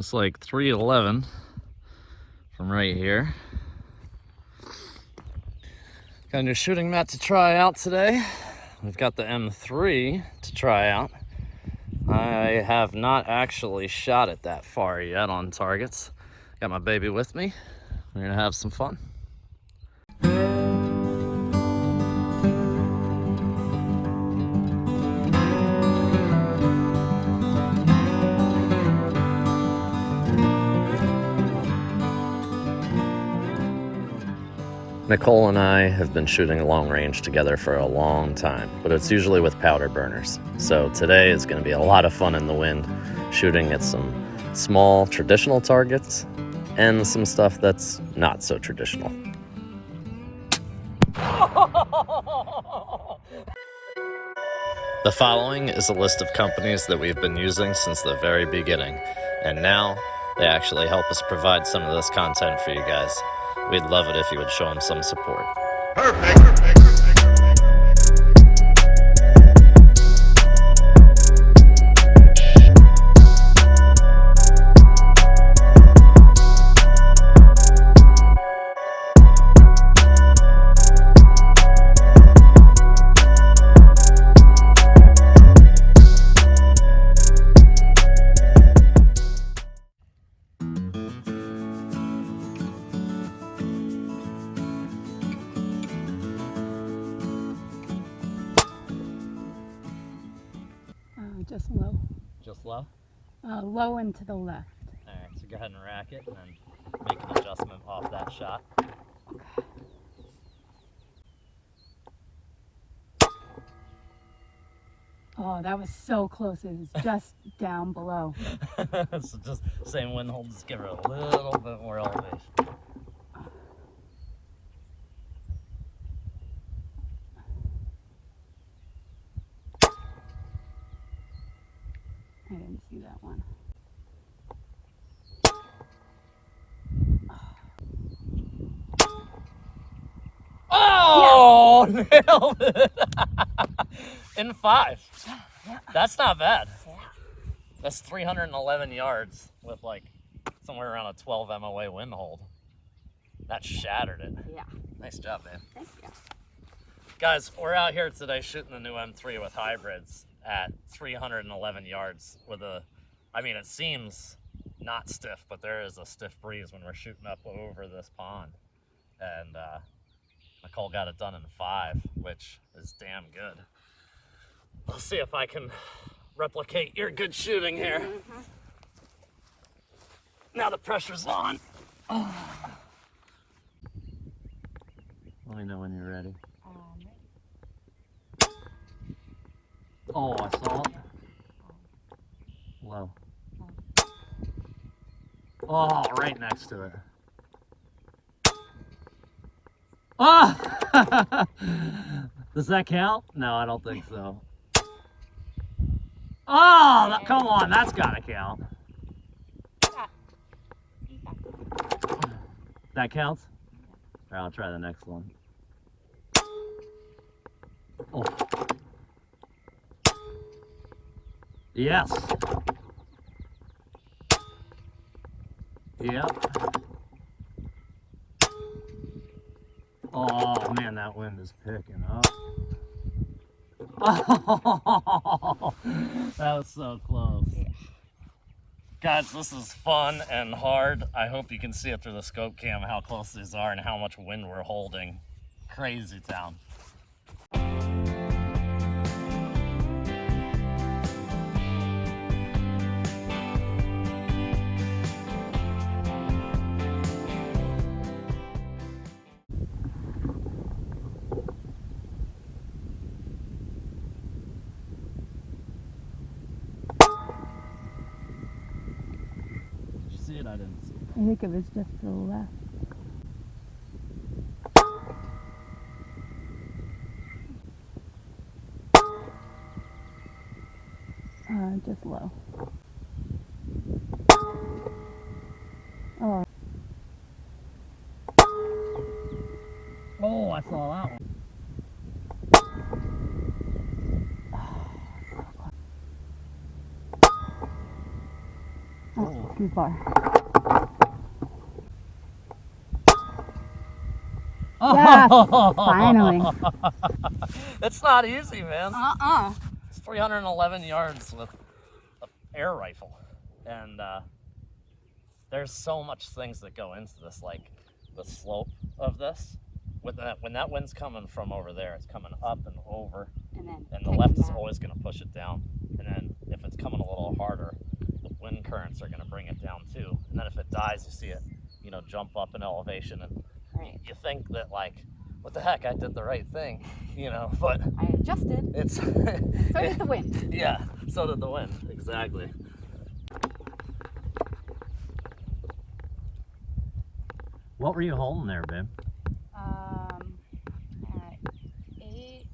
Looks like 311 from right here. Got a new shooting mat to try out today. We've got the M3 to try out. I have not actually shot it that far yet on targets. Got my baby with me. We're gonna have some fun. Nicole and I have been shooting long range together for a long time, but it's usually with powder burners. So today is going to be a lot of fun in the wind, shooting at some small traditional targets and some stuff that's not so traditional. The following is a list of companies that we've been using since the very beginning, and now they actually help us provide some of this content for you guys. We'd love it if you would show them some support. Perfect. Just low. Just low? Low and to the left. All right, so go ahead and rack it and then make an adjustment off that shot. Okay. Oh, that was so close. It was just down below. So just same wind hold, just give her a little bit more elevation. I didn't see that one. Oh, yeah. Nailed it! In 5. Yeah. That's not bad. Yeah. That's 311 yards with like somewhere around a 12 MOA wind hold. That shattered it. Yeah. Nice job, man. Thank you. Guys, we're out here today shooting the new M3 with hybrids at 311 yards with a, I mean, it seems not stiff, but there is a stiff breeze when we're shooting up over this pond. And Nicole got it done in 5, which is damn good. Let's see if I can replicate your good shooting here. Mm-hmm. Now the pressure's on. Oh. Let me know when you're ready. Oh, I saw it. Low. Oh, right next to it. Oh! Does that count? No, I don't think so. Oh, come on, that's gotta count. That counts? All right, I'll try the next one. Oh. Yes. Yep. Oh man, that wind is picking up. Oh, that was so close. Yeah. Guys, this is fun and hard. I hope you can see it through the scope cam how close these are and how much wind we're holding. Crazy town. I didn't see it. I think it was just to the left. Just low. Oh. Oh, I saw that one. Oh, too far. Yes, finally. It's not easy, man. Uh-uh. It's 311 yards with an air rifle. And there's so much things that go into this, like the slope of this. When that wind's coming from over there, it's coming up and over. And the left is always going to push it down. And then if it's coming a little harder, the wind currents are going to bring it down too. And then if it dies, you see it, you know, jump up in elevation. And you think that, like, what the heck, I did the right thing, you know, but I adjusted. It's So did the wind. Yeah, so did the wind, exactly. What were you holding there, babe? At 8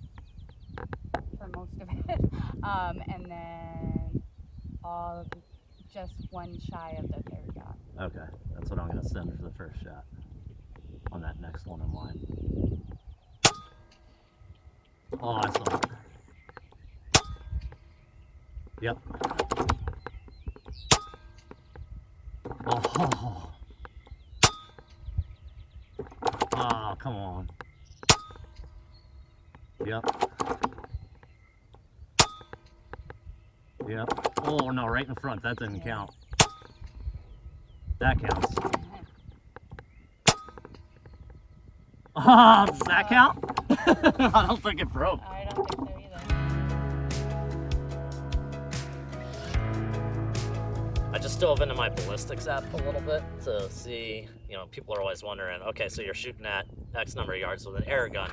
for most of it, and then just one shy of the third dot. Okay, that's what I'm gonna send for the first shot on that next one in line. Oh, I saw it. Yep. Oh. Oh, come on. Yep. Yep. Oh, no, right in front. That didn't count. That counts. Ah, does that count? I don't think it broke. I don't think so either. I just dove into my ballistics app a little bit to see, you know, people are always wondering, okay, so you're shooting at X number of yards with an air gun.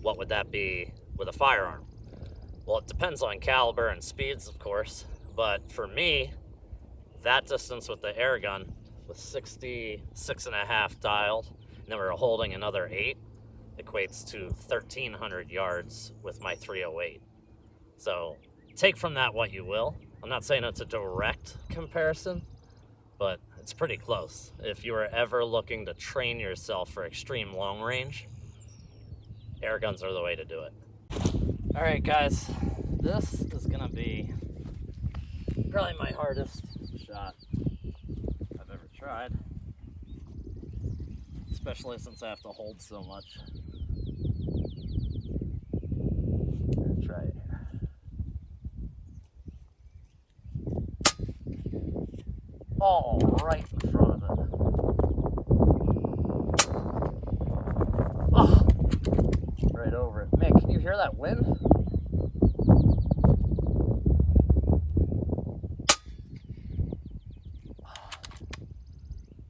What would that be with a firearm? Well, it depends on caliber and speeds, of course, but for me, that distance with the air gun with 66.5 dialed, and then we're holding another 8, equates to 1,300 yards with my 308. So take from that what you will. I'm not saying it's a direct comparison, but it's pretty close. If you were ever looking to train yourself for extreme long range, air guns are the way to do it. All right, guys, this is gonna be probably my hardest shot I've ever tried, especially since I have to hold so much. I'm gonna try it here. Oh, right in front of it. Oh, right over it. Man, can you hear that wind?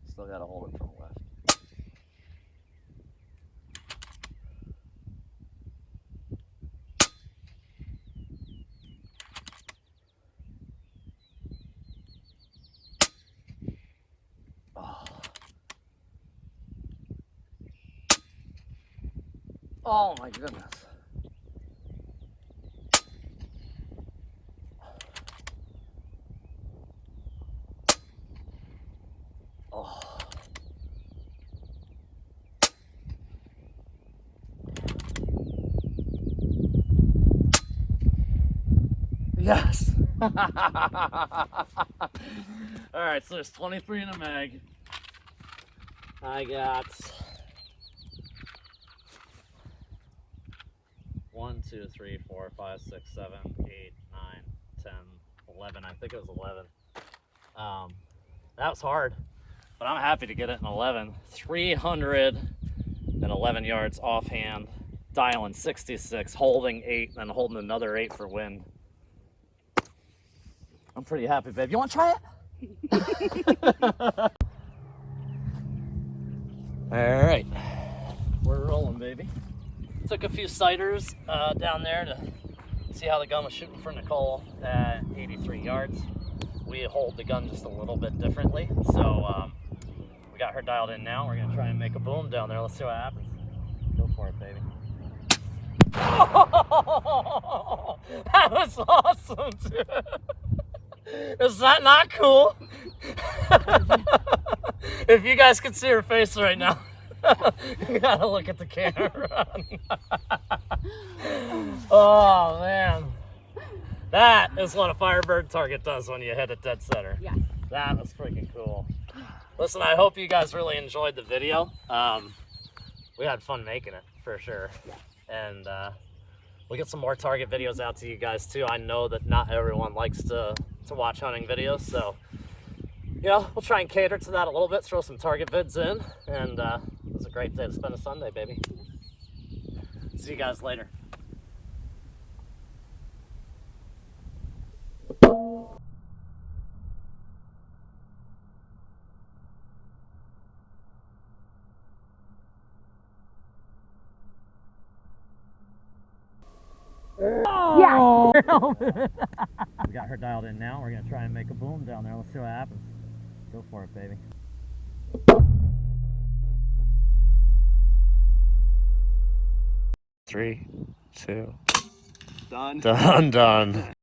Still gotta hold it from the left. Oh my goodness. Oh. Yes. All right, so there's 23 in a mag. I got 1, 2, 3, 4, 5, 6, 7, 8, 9, 10, 11. I think it was 11. That was hard, but I'm happy to get it in 11. 311 yards offhand, dialing 66, holding 8, and holding another 8 for wind. I'm pretty happy, babe. You want to try it? All right, we're rolling, baby. Took a few sighters down there to see how the gun was shooting for Nicole at 83 yards. We hold the gun just a little bit differently, so we got her dialed in now. We're gonna try and make a boom down there. Let's see what happens. Go for it, baby. Oh, that was awesome, dude. Is that not cool? If you guys can see her face right now, you gotta look at the camera. Oh man, that is what a Firebird target does when you hit it dead center. Yes. That was freaking cool. Listen, I hope you guys really enjoyed the video. We had fun making it, for sure. And we'll get some more target videos out to you guys, too. I know that not everyone likes to watch hunting videos, so, you know, we'll try and cater to that a little bit, throw some target vids in, and it was a great day to spend a Sunday, baby. See you guys later. Yeah. We got her dialed in now. We're gonna try and make a boom down there. Let's see what happens. Go for it, baby. 3, 2. Done. Done.